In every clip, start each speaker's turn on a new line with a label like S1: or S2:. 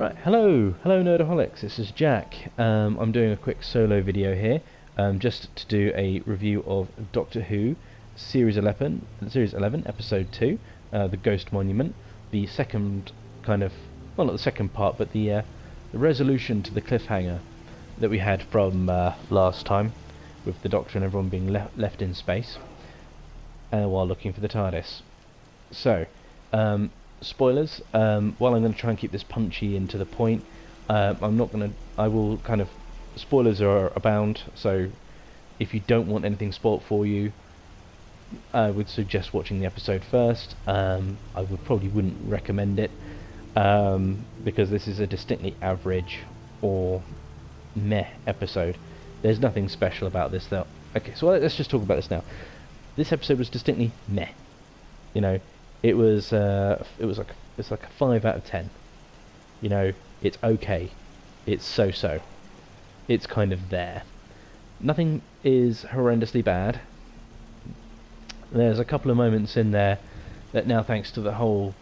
S1: Right, hello Nerdaholics, this is Jack. I'm doing a quick solo video here, just to do a review of Doctor Who, Series 11, Episode 2, The Ghost Monument, the second well, not the second part, but the resolution to the cliffhanger that we had from last time, with the Doctor and everyone being left in space, while looking for the TARDIS. So, spoilers. While I'm going to try and keep this punchy and to the point, I'm not going to. I will kind of. Spoilers are abound, so if you don't want anything spoilt for you, I would suggest watching the episode first. I probably wouldn't recommend it, because this is a distinctly average or meh episode. There's nothing special about this, though. Okay, so let's just talk about this now. This episode was distinctly meh. You know. It's like a 5 out of 10. You know, it's okay. It's so-so. It's kind of there. Nothing is horrendously bad. There's a couple of moments in there that now, thanks to the whole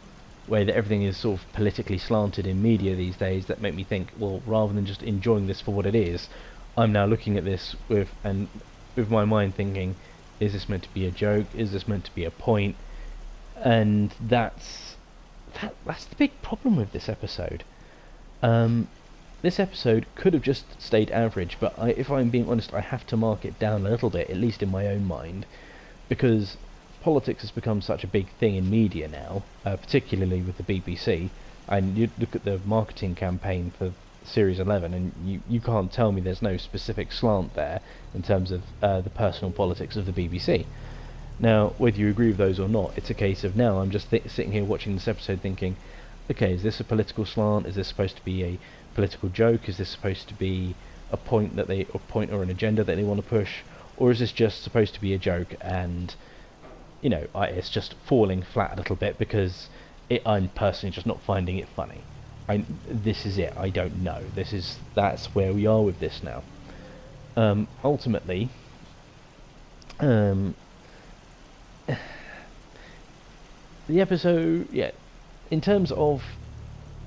S1: way that everything is sort of politically slanted in media these days, that make me think, well, rather than just enjoying this for what it is, I'm now looking at this with my mind thinking, is this meant to be a joke? Is this meant to be a point? And that's the big problem with this episode. This episode could have just stayed average, but if I'm being honest, I have to mark it down a little bit, at least in my own mind, because politics has become such a big thing in media now, particularly with the BBC. And you look at the marketing campaign for Series 11, and you can't tell me there's no specific slant there in terms of the personal politics of the BBC. Now, whether you agree with those or not, it's a case of now I'm just sitting here watching this episode thinking, okay, is this a political slant? Is this supposed to be a political joke? Is this supposed to be a point or an agenda that they want to push? Or is this just supposed to be a joke and, you know, it's just falling flat a little bit because I'm personally just not finding it funny. This is it. I don't know. That's where we are with this now. Ultimately, the episode, yeah, in terms of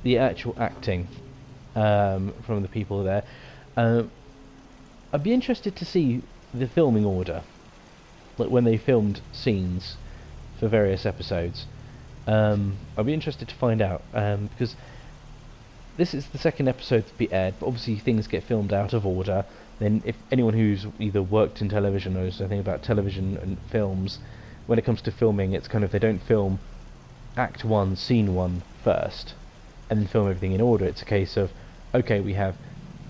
S1: the actual acting from the people there, I'd be interested to see the filming order, like when they filmed scenes for various episodes. I'd be interested to find out, because this is the second episode to be aired, but obviously things get filmed out of order. Then if anyone who's either worked in television knows anything about television and films, when it comes to filming, it's kind of, they don't film Act 1, Scene 1 first, and then film everything in order. It's a case of, okay, we have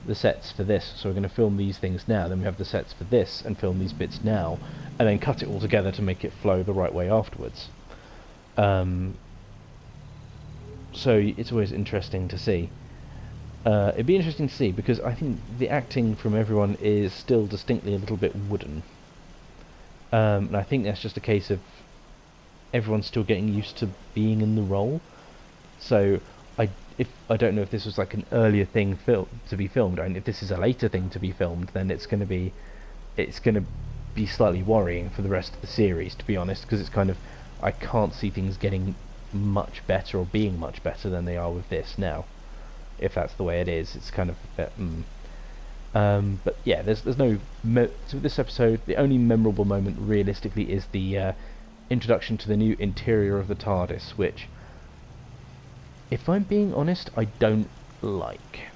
S1: the sets for this, so we're going to film these things now, then we have the sets for this, and film these bits now, and then cut it all together to make it flow the right way afterwards. So it's always interesting to see. It'd be interesting to see, because I think the acting from everyone is still distinctly a little bit wooden. And I think that's just a case of everyone's still getting used to being in the role. So I don't know if this was like an earlier thing to be filmed, and if this is a later thing to be filmed, then it's going to be slightly worrying for the rest of the series, to be honest, because it's kind of, I can't see things getting much better or being much better than they are with this now. If that's the way it is, it's kind of a bit. But yeah, there's no. So this episode, the only memorable moment realistically is the introduction to the new interior of the TARDIS, which, if I'm being honest, I don't like.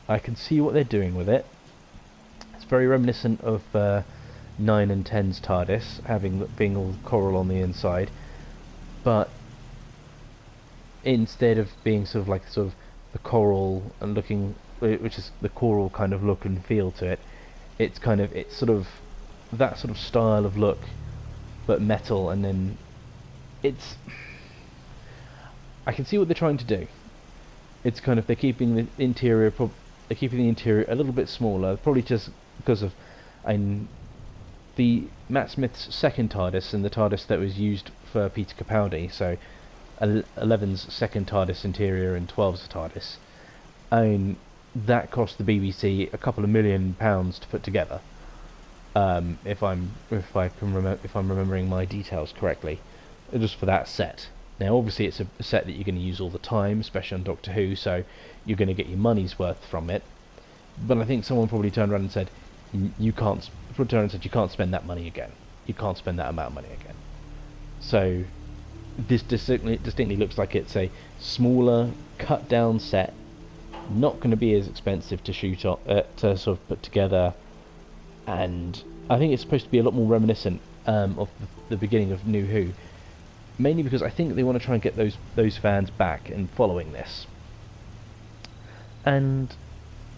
S1: I can see what they're doing with it. It's very reminiscent of 9 and 10's TARDIS, being all coral on the inside, but instead of being sort of the coral and looking, which is the coral kind of look and feel to it, it's sort of that sort of style of look, but metal, and then I can see what they're trying to do. It's kind of, they're keeping the interior a little bit smaller, probably just because of the Matt Smith's second TARDIS and the TARDIS that was used for Peter Capaldi, so 11's second TARDIS interior and 12's TARDIS. That cost the BBC a couple of £1 million to put together. If I'm remembering my details correctly, just for that set. Now, obviously, it's a set that you're going to use all the time, especially on Doctor Who, so you're going to get your money's worth from it. But I think someone probably turned around and said, "You can't." Turned around and said, "You can't spend that money again. You can't spend that amount of money again." So this distinctly looks like it's a smaller, cut down set, not going to be as expensive to shoot on, to sort of put together, and I think it's supposed to be a lot more reminiscent of the beginning of New Who, mainly because I think they want to try and get those fans back and following this. And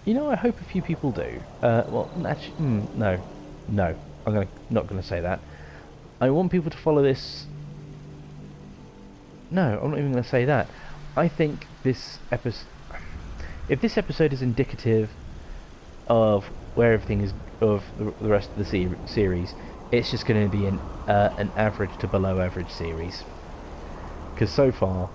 S1: I hope a few people do. Well, actually, no, not gonna say that. I want people to follow this. No, I'm not even going to say that. I think this episode, if this episode is indicative of where everything is, of the rest of the series, it's just going to be an average to below average series. Because so far,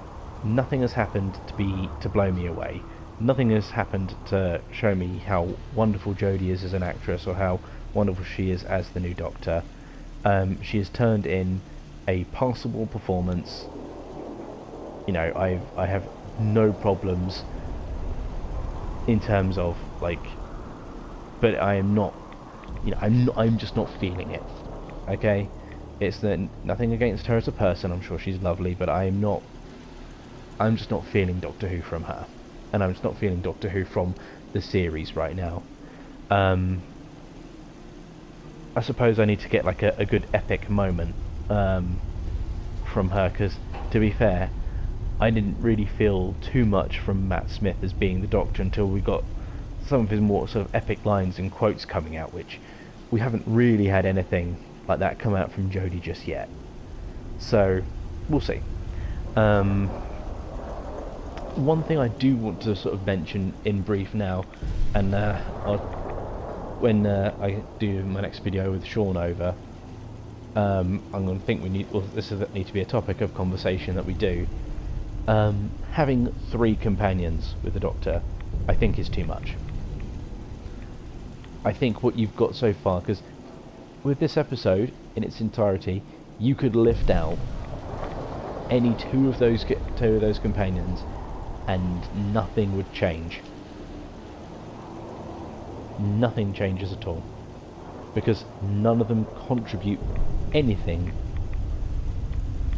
S1: nothing has happened to blow me away. Nothing has happened to show me how wonderful Jodie is as an actress, or how wonderful she is as the new Doctor. She has turned in a passable performance. I have no problems in terms of but I am not, I'm just not feeling it. Okay, it's nothing against her as a person. I'm sure she's lovely, but I'm just not feeling Doctor Who from her, and I'm just not feeling Doctor Who from the series right now. I suppose I need to get a good epic moment from her, because to be fair, I didn't really feel too much from Matt Smith as being the Doctor until we got some of his more sort of epic lines and quotes coming out, which we haven't really had anything like that come out from Jodie just yet. So we'll see. One thing I do want to sort of mention in brief now, and when I do my next video with Sean over, I'm going to think this need to be a topic of conversation that we do. Having 3 companions with the Doctor, I think, is too much. I think what you've got so far, because with this episode in its entirety, you could lift out any two of those companions, and nothing would change. Nothing changes at all, because none of them contribute anything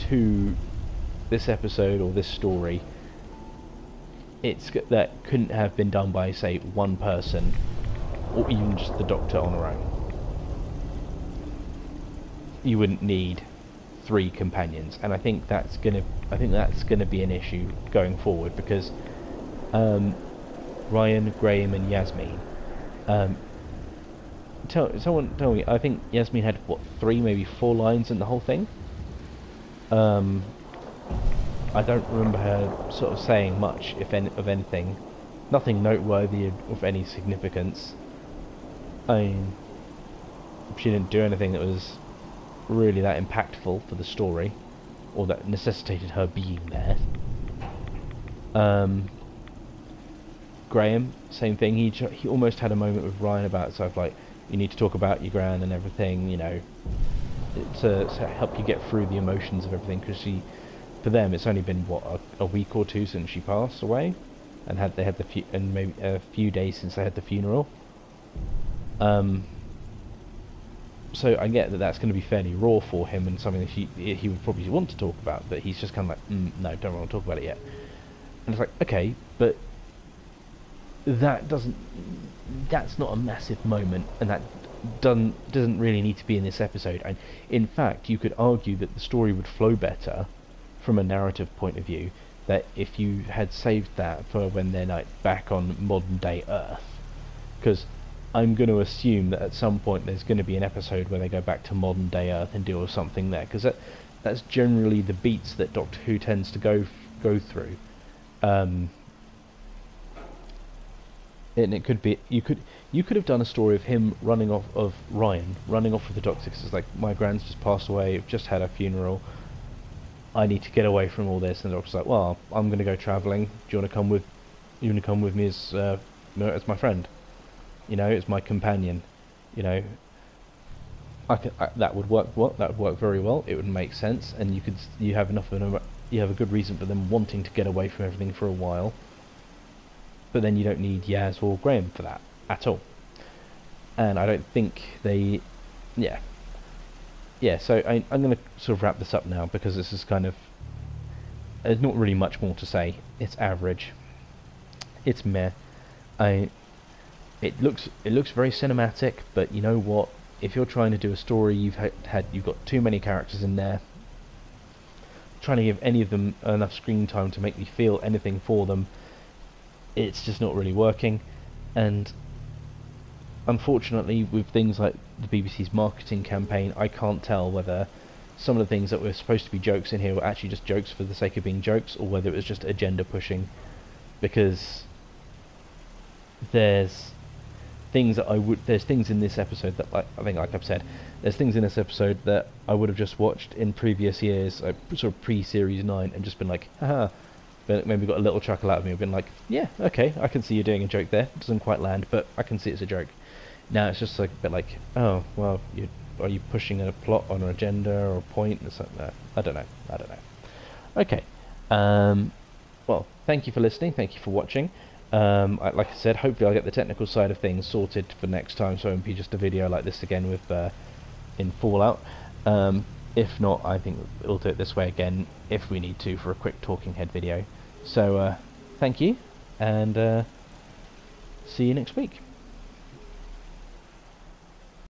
S1: to this episode or this story. That couldn't have been done by, say, one person, or even just the Doctor on her own. You wouldn't need 3 companions, and I think that's gonna be an issue going forward, because Ryan, Graham, and Yasmin. Someone tell me. I think Yasmin had 3, maybe 4 lines in the whole thing. I don't remember her sort of saying much, of anything. Nothing noteworthy of any significance. I mean, she didn't do anything that was really that impactful for the story, or that necessitated her being there. Graham, same thing. He almost had a moment with Ryan about stuff like, you need to talk about your gran and everything, to help you get through the emotions of everything, because for them it's only been a week or 2 since she passed away, and maybe a few days since they had the funeral. So I get that that's going to be fairly raw for him, and something that he would probably want to talk about, but he's just kind of like, no, don't want to talk about it yet. And it's like, okay, but that's not a massive moment, and that doesn't really need to be in this episode. And in fact, you could argue that the story would flow better from a narrative point of view, that if you had saved that for when they're back on modern day Earth, because I'm going to assume that at some point there's going to be an episode where they go back to modern day Earth and deal with something there, because that's generally the beats that Doctor Who tends to go through. And it could be, you could have done a story of him running off, of Ryan running off with the Doctor, because it's like, my gran's just passed away, I've just had a funeral, I need to get away from all this, and the Doctor's like, well, I'm going to go travelling, do you want to come with me as my friend? It's my companion. That would work. That would work very well. It would make sense, and you have enough of you have a good reason for them wanting to get away from everything for a while. But then you don't need Yaz or Graham for that at all. And I don't think they, yeah, so I'm going to sort of wrap this up now, because this is kind of, there's not really much more to say. It's average. It's meh. It looks very cinematic, but you know what? If you're trying to do a story, you've got too many characters in there. Trying to give any of them enough screen time to make me feel anything for them, it's just not really working. And unfortunately, with things like the BBC's marketing campaign, I can't tell whether some of the things that were supposed to be jokes in here were actually just jokes for the sake of being jokes, or whether it was just agenda pushing. Because there's things in this episode that, like I've said, there's things in this episode that I would have just watched in previous years, like sort of pre-Series 9, and just been like, haha, but maybe got a little chuckle out of me. I've been like, yeah, okay, I can see you doing a joke there. It doesn't quite land, but I can see it's a joke. Now it's just like a bit like, oh, well, are you pushing a plot on an agenda or a point or something? No, I don't know. Okay, well, thank you for listening, thank you for watching. Like I said, hopefully I'll get the technical side of things sorted for next time, so it won't be just a video like this again with in Fallout. If not, I think we'll do it this way again if we need to for a quick talking head video. So thank you, and see you next week.